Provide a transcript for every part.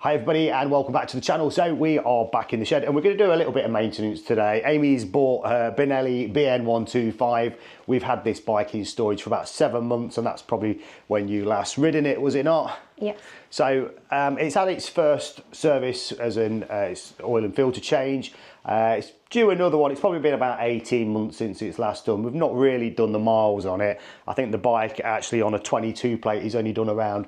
Hi everybody and welcome back to the channel. So we are back in the shed and we're going to do a little bit of maintenance today. Amy's bought her Benelli BN 125. We've had this bike in storage for about 7 months and that's probably when you last ridden it, was it not? Yeah. So it's had its first service, as in its oil and filter change. It's due another one. It's probably been about 18 months since it's last done. We've not really done the miles on it. I think the bike actually on a 22 plate is only done around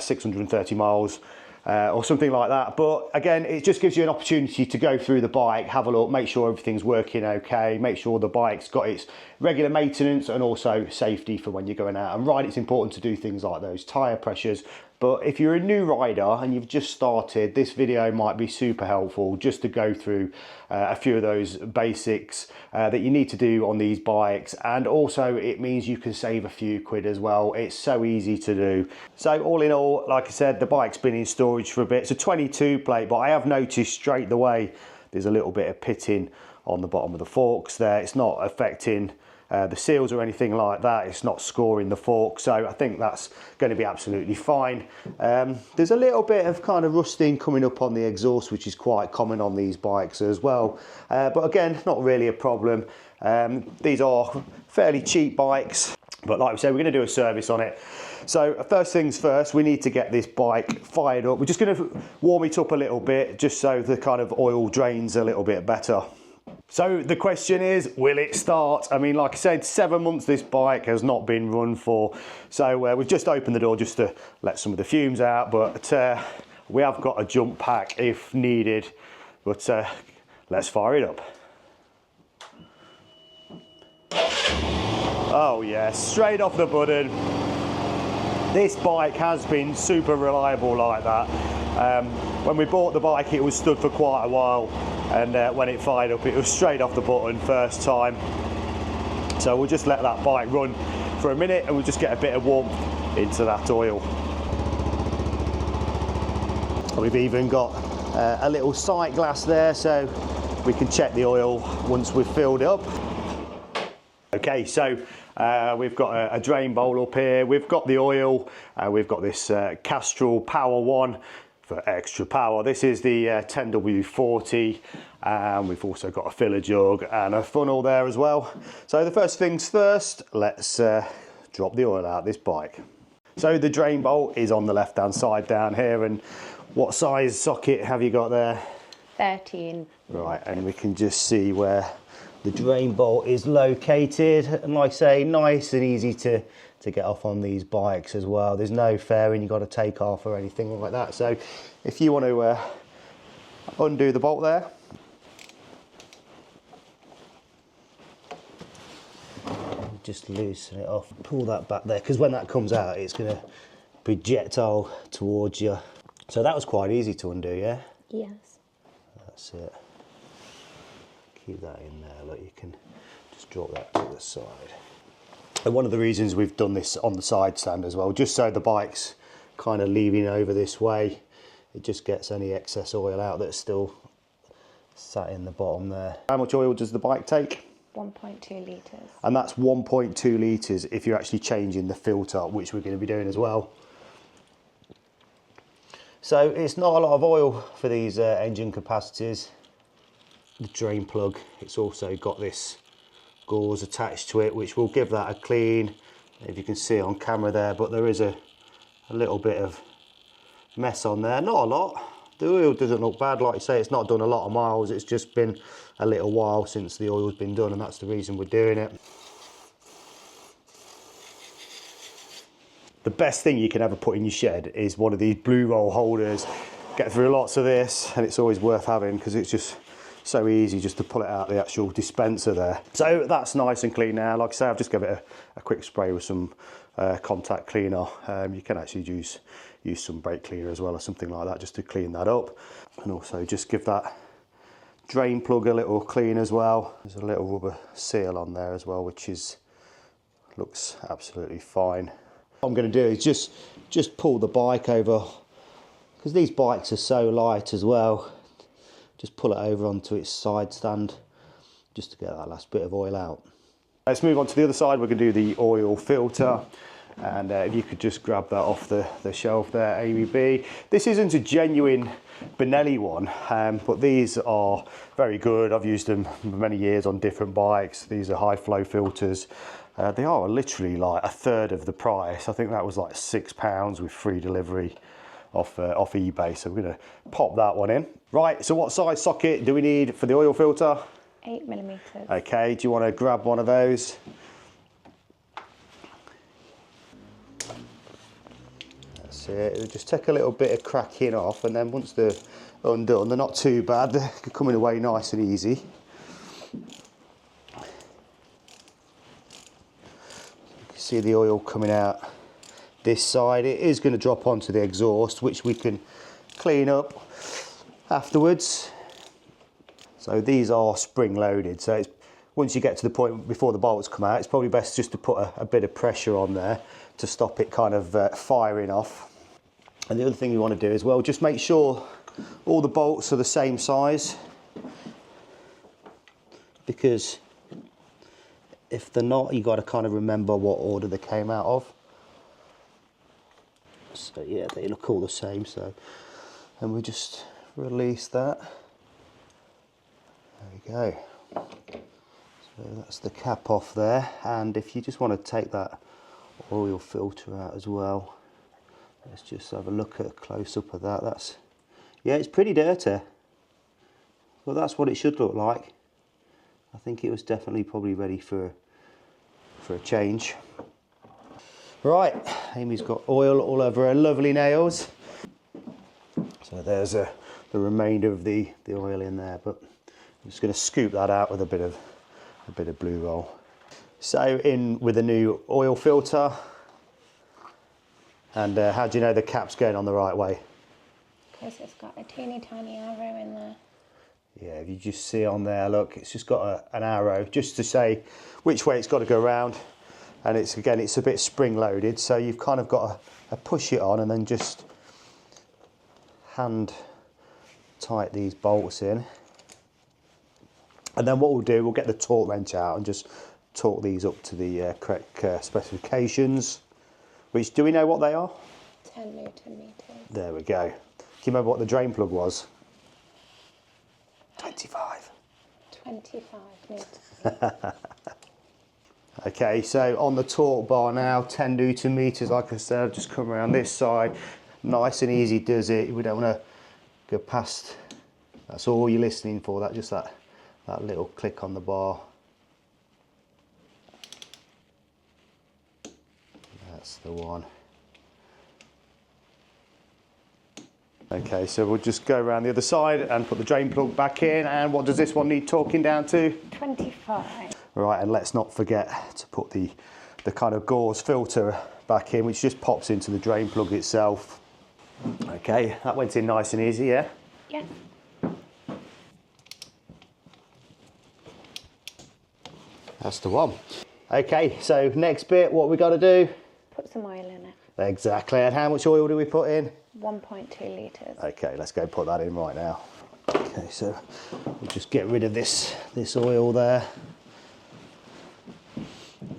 630 miles. Or something like that, but again it just gives you an opportunity to go through the bike, have a look, make sure everything's working okay, make sure the bike's got its regular maintenance and also safety for when you're going out and ride. It's important to do things like those tyre pressures, but if you're a new rider and you've just started, this video might be super helpful just to go through a few of those basics that you need to do on these bikes, and also it means you can save a few quid as well. It's so easy to do. So all in all, like I said, the bike's been in storage for a bit. It's a 22 plate, but I have noticed straight away there's a little bit of pitting on the bottom of the forks there. It's not affecting the seals or anything like that. It's not scoring the fork, so I think that's going to be absolutely fine. There's a little bit of kind of rusting coming up on the exhaust, which is quite common on these bikes as well, but again, not really a problem. These are fairly cheap bikes, but like we said, we're going to do a service on it. So first things first, we need to get this bike fired up. We're just going to warm it up a little bit just so the kind of oil drains a little bit better. So the question is, will it start? I mean, like I said, 7 months this bike has not been run for. So we've just opened the door just to let some of the fumes out, but we have got a jump pack if needed. But let's fire it up. Oh yeah, straight off the button. This bike has been super reliable like that. When we bought the bike, it was stood for quite a while, and when it fired up, it was straight off the button first time. So we'll just let that bike run for a minute and we'll just get a bit of warmth into that oil. We've even got a little sight glass there so we can check the oil once we've filled it up. Okay, so we've got a drain bowl up here, we've got the oil, we've got this Castrol Power 1 for extra power. This is the 10W40, and we've also got a filler jug and a funnel there as well. So the first things first, let's drop the oil out of this bike. So the drain bolt is on the left hand side down here, and what size socket have you got there? 13. Right, and we can just see where the drain bolt is located, and like I say, nice and easy to get off on these bikes as well. There's no fairing you've got to take off or anything like that. So if you want to undo the bolt there, just loosen it off, pull that back there, because when that comes out it's going to projectile towards you. So that was quite easy to undo, yeah? Yes. That's it. Keep that in there, look, you can just drop that to the side. And one of the reasons we've done this on the side stand as well, just so the bike's kind of leaning over this way, it just gets any excess oil out that's still sat in the bottom there. How much oil does the bike take? 1.2 litres. And that's 1.2 litres if you're actually changing the filter, which we're going to be doing as well. So it's not a lot of oil for these engine capacities. The drain plug, it's also got this gauze attached to it, which will give that a clean, if you can see on camera there, but there is a little bit of mess on there, not a lot. The oil doesn't look bad, like you say, it's not done a lot of miles, it's just been a little while since the oil's been done, and that's the reason we're doing it. The best thing you can ever put in your shed is one of these blue roll holders. Get through lots of this, and it's always worth having because it's just so easy just to pull it out the actual dispenser there. So that's nice and clean now. Like I say, I've just given it a quick spray with some contact cleaner. You can actually use some brake cleaner as well or something like that just to clean that up. And also just give that drain plug a little clean as well. There's a little rubber seal on there as well, which looks absolutely fine. What I'm going to do is just pull the bike over, because these bikes are so light as well. Just pull it over onto its side stand just to get that last bit of oil out. Let's move on to the other side. We're going to do the oil filter. And if you could just grab that off the shelf there, Amy B. This isn't a genuine Benelli one, but these are very good. I've used them for many years on different bikes. These are high flow filters. They are literally like a third of the price. I think that was like £6 with free delivery off eBay. So we're gonna pop that one in. Right, so what size socket do we need for the oil filter? 8mm. Okay, do you want to grab one of those? That's it. It'll just take a little bit of cracking off, and then once they're undone, they're not too bad. They're coming away nice and easy. You can see the oil coming out this side. It is going to drop onto the exhaust, which we can clean up afterwards. So these are spring loaded, so it's, once you get to the point before the bolts come out, it's probably best just to put a bit of pressure on there to stop it kind of firing off. And the other thing you want to do as well, just make sure all the bolts are the same size, because if they're not, you got to kind of remember what order they came out of. So yeah, they look all the same. So, and we just release that. There we go. So that's the cap off there, and if you just want to take that oil filter out as well, let's just have a look at a close-up of that. That's, yeah, it's pretty dirty, but that's what it should look like. I think it was definitely probably ready for a change. Right, Amy's got oil all over her lovely nails. So there's the remainder of the oil in there, but I'm just going to scoop that out with a bit of blue roll. So in with a new oil filter, and how do you know the cap's going on the right way? Because it's got a teeny tiny arrow in there. Yeah, if you just see on there, look, it's just got an arrow just to say which way it's got to go around. And it's, again, it's a bit spring loaded, so you've kind of got to push it on and then just hand tight these bolts in. And then what we'll do, we'll get the torque wrench out and just torque these up to the correct specifications. Which, do we know what they are? 10 Newton meters. There we go. Do you remember what the drain plug was? 25. 25 Newton. Okay, so on the torque bar now, 10 Newton meters, like I said, I've just come around this side. Nice and easy does it. We don't want to go past. That's all you're listening for, that little click on the bar. That's the one. Okay, so we'll just go around the other side and put the drain plug back in. And what does this one need torquing down to? 25. Right, and let's not forget to put the kind of gauze filter back in, which just pops into the drain plug itself. Okay, that went in nice and easy, yeah? Yeah. That's the one. Okay, so next bit, what we got to do? Put some oil in it. Exactly, and how much oil do we put in? 1.2 litres. Okay, let's go put that in right now. Okay, so we'll just get rid of this oil there.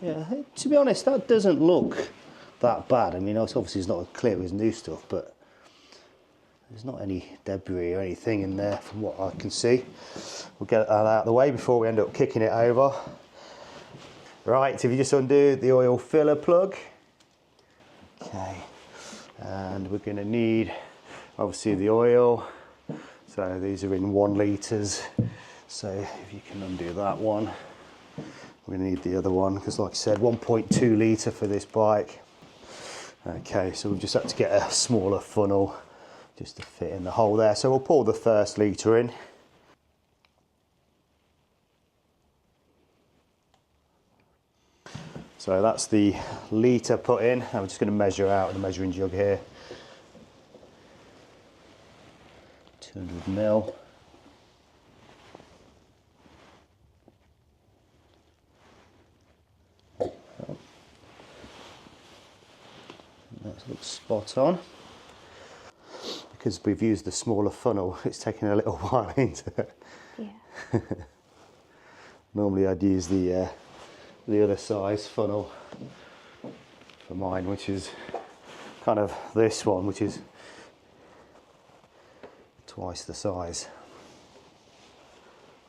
Yeah, to be honest, that doesn't look that bad. I mean, it's obviously it's not as clear as new stuff, but there's not any debris or anything in there from what I can see. We'll get that out of the way before we end up kicking it over. Right, so if you just undo the oil filler plug. Okay, and we're going to need obviously the oil. So these are in 1 litres. So if you can undo that one. We're going to need the other one because, like I said, 1.2 litre for this bike. Okay, so we've just had to get a smaller funnel just to fit in the hole there. So we'll pour the first litre in. So that's the litre put in. I'm just going to measure out with the measuring jug here. 200 ml. That looks spot on. Because we've used the smaller funnel, it's taken a little while into it. Yeah. Normally I'd use the other size funnel. for mine, which is kind of this one, which is twice the size.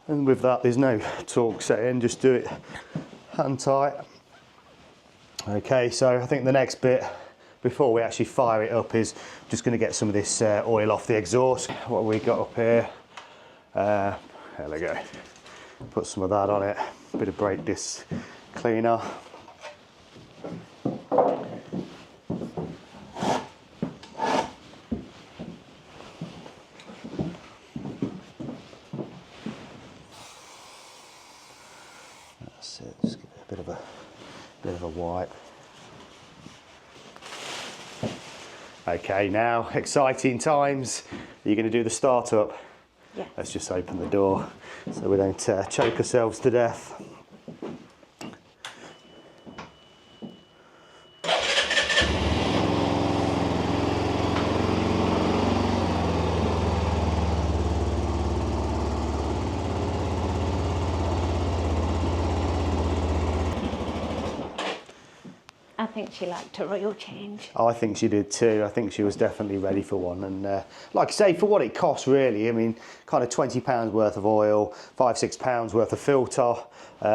And with that, there's no torque set in, just do it hand tight. Okay, so I think the next bit before we actually fire it up is just going to get some of this oil off the exhaust. What have we got up here? There we go. Put some of that on it. A bit of brake disc cleaner. That's it. Just give it a bit of a wipe. Okay, now exciting times. Are you going to do the start up? Yeah. Let's just open the door so we don't choke ourselves to death. I think she liked a oil change. I think she did too. I think she was definitely ready for one. And like I say, for what it costs really, I mean, kind of £20 worth of oil, £5–6 worth of filter.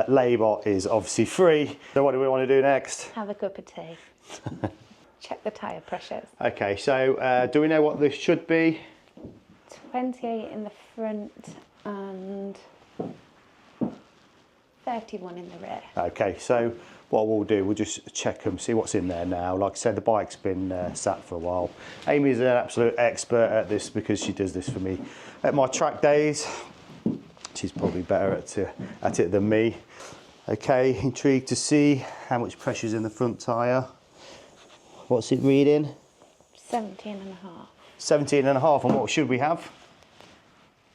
Labour is obviously free. So what do we want to do next? Have a cup of tea. Check the tyre pressures. Okay, so do we know what this should be? 28 in the front and 31 in the rear. Okay, so what we'll do, we'll just check them, see what's in there now. Like I said, the bike's been sat for a while. Amy's an absolute expert at this because she does this for me at my track days. She's probably better at it than me. Okay, intrigued to see how much pressure's in the front tyre. What's it reading? 17 and a half. 17 and a half, and what should we have?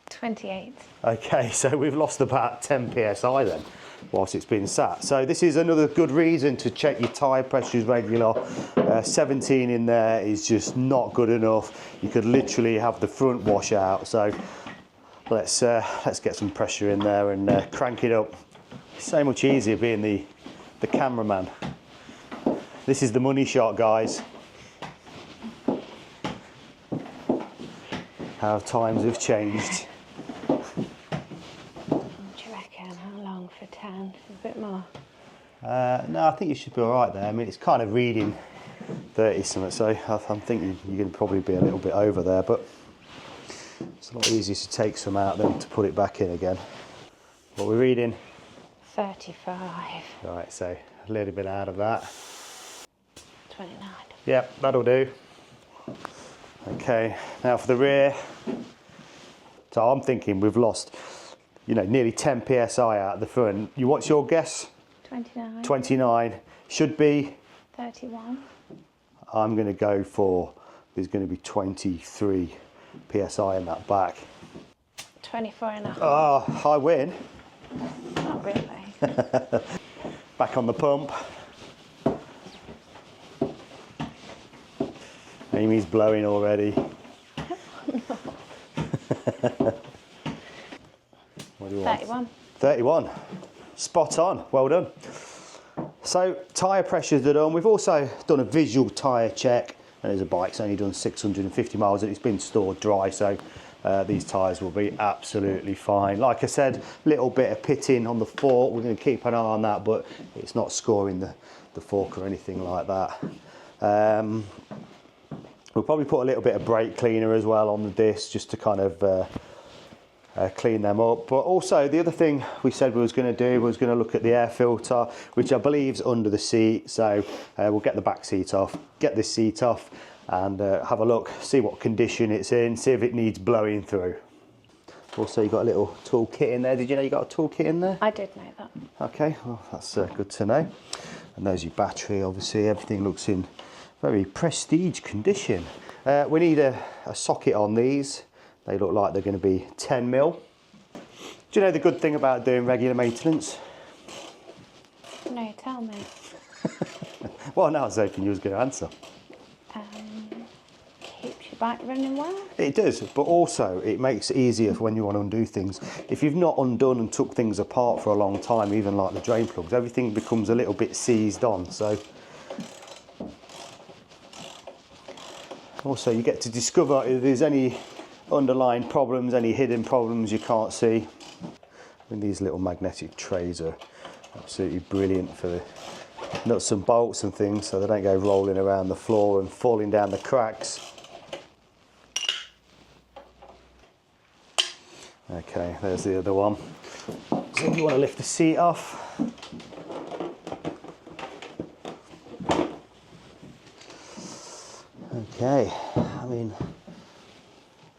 28. Okay, so we've lost about 10 psi then, whilst it's been sat. So this is another good reason to check your tyre pressures regular. 17 in there is just not good enough. You could literally have the front wash out. So let's get some pressure in there and crank it up. So much easier being the cameraman. This is the money shot, guys. How times have changed. What do you reckon? How long for 10? A bit more? No, I think you should be all right there. I mean, it's kind of reading 30 something, so I'm thinking you're going to probably be a little bit over there, but it's a lot easier to take some out than to put it back in again. What we're reading? 35. Right, so a little bit out of that. 29. Yep, that'll do. Okay, now for the rear. So I'm thinking we've lost, nearly 10 psi out of the front. What's your guess? 29. 29. Should be? 31. I'm going to go for, there's going to be 23 psi in that back. 24 and a half. Oh, I win. Not really. Back on the pump. Amy's blowing already. What do you want? 31. 31. Spot on. Well done. So tyre pressures are done. We've also done a visual tyre check. And as a bike's only done 650 miles and it's been stored dry, so these tyres will be absolutely fine. Like I said, little bit of pitting on the fork. We're going to keep an eye on that, but it's not scoring the fork or anything like that. We'll probably put a little bit of brake cleaner as well on the disc just to kind of clean them up. But also the other thing we said we was going to do was going to look at the air filter, which I believe is under the seat. So we'll get the back seat off, get this seat off and have a look, see what condition it's in, see if it needs blowing through. Also, you got a little tool kit in there. Did you know you got a tool kit in there? I did know that. Okay, well that's good to know. And there's your battery, obviously everything looks in very prestige condition. We need a socket on these. They look like they're going to be 10mm. Do you know the good thing about doing regular maintenance? No, tell me. Well, now I was hoping you was going to answer. Keeps your bike running well. It does, but also it makes it easier for when you want to undo things. If you've not undone and took things apart for a long time, even like the drain plugs, everything becomes a little bit seized on. So Also, you get to discover if there's any underlying problems, any hidden problems you can't see. And these little magnetic trays are absolutely brilliant for the nuts and bolts and things, so they don't go rolling around the floor and falling down the cracks. Okay, there's the other one. So if you want to lift the seat off, okay, I mean,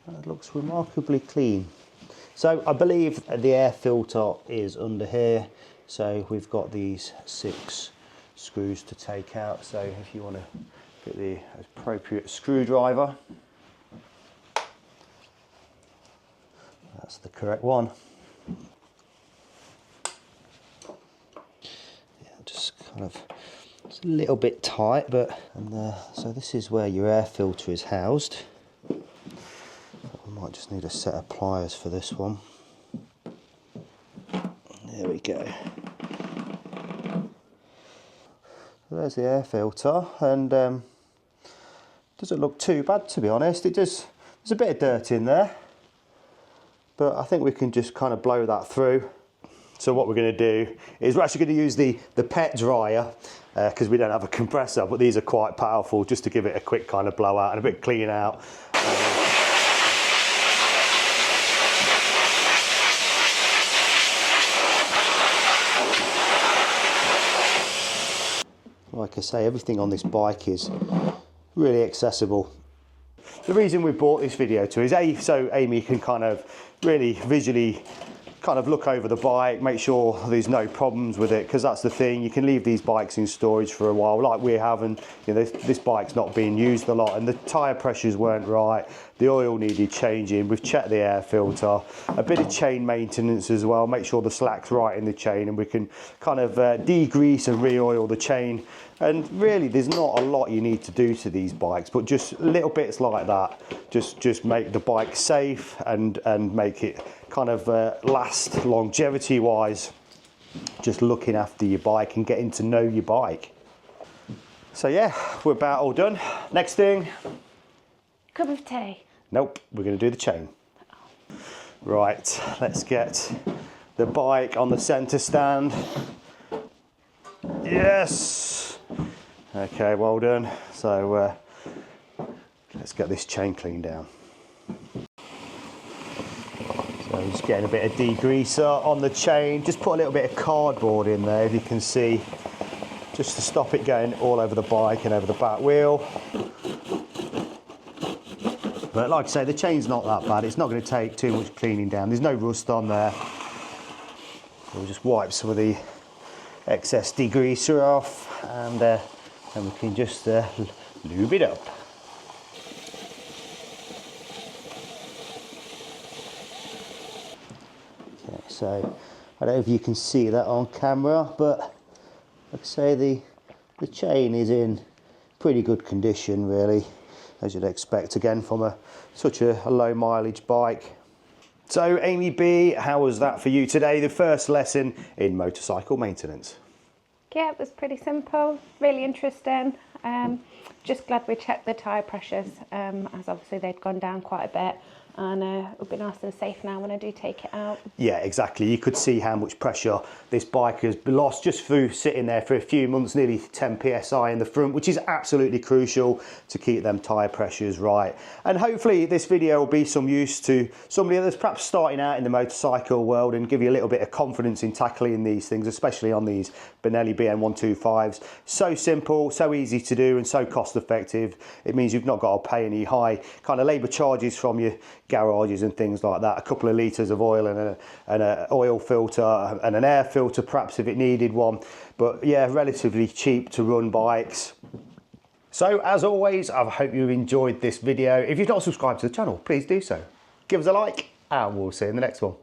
that looks remarkably clean. So I believe the air filter is under here, so we've got these 6 screws to take out. So if you want to get the appropriate screwdriver, that's the correct one. Yeah, just kind of, it's a little bit tight, but so this is where your air filter is housed. I might just need a set of pliers for this one. There we go. There's the air filter, and doesn't look too bad, to be honest. There's a bit of dirt in there, but I think we can just kind of blow that through. So what we're going to do is we're actually going to use the pet dryer, because we don't have a compressor, but these are quite powerful, just to give it a quick kind of blowout and a bit clean out. Like I say, everything on this bike is really accessible. The reason we brought this video to is so Amy can kind of really visually kind of look over the bike, make sure there's no problems with it, because that's the thing, you can leave these bikes in storage for a while like we have, and you know, this bike's not being used a lot, and the tyre pressures weren't right, the oil needed changing, we've checked the air filter, a bit of chain maintenance as well, make sure the slack's right in the chain, and we can kind of degrease and re-oil the chain. And really there's not a lot you need to do to these bikes, but just little bits like that just make the bike safe and make it kind of last longevity wise, just looking after your bike and getting to know your bike. So yeah, we're about all done. Next thing, Cup of tea. Nope, we're going to do the chain. Right, let's get the bike on the center stand. Yes. Okay, well done. So let's get this chain cleaned down. So I'm just getting a bit of degreaser on the chain. Just put a little bit of cardboard in there, if you can see, just to stop it going all over the bike and over the back wheel. But like I say, the chain's not that bad. It's not going to take too much cleaning down. There's no rust on there. So we'll just wipe some of the excess degreaser off, and we can just lube it up. Okay, so I don't know if you can see that on camera, but like I say, the chain is in pretty good condition, really, as you'd expect, again, from such a low mileage bike. So Amy B, how was that for you today? The first lesson in motorcycle maintenance. Yeah, it was pretty simple, really interesting. Just glad we checked the tyre pressures, as obviously they'd gone down quite a bit, and it'll be nice and safe now when I do take it out. Yeah, exactly. You could see how much pressure this bike has lost just through sitting there for a few months, nearly 10 psi in the front, which is absolutely crucial to keep them tyre pressures right. And hopefully this video will be some use to somebody that's perhaps starting out in the motorcycle world, and give you a little bit of confidence in tackling these things, especially on these Benelli BN 125s. So simple, so easy to do, and so cost effective. It means you've not got to pay any high kind of labour charges from your garages and things like that. A couple of litres of oil and an oil filter and an air filter perhaps if it needed one, but yeah, relatively cheap to run bikes. So as always, I hope you enjoyed this video. If you've not subscribed to the channel, please do so. Give us a like, and we'll see you in the next one.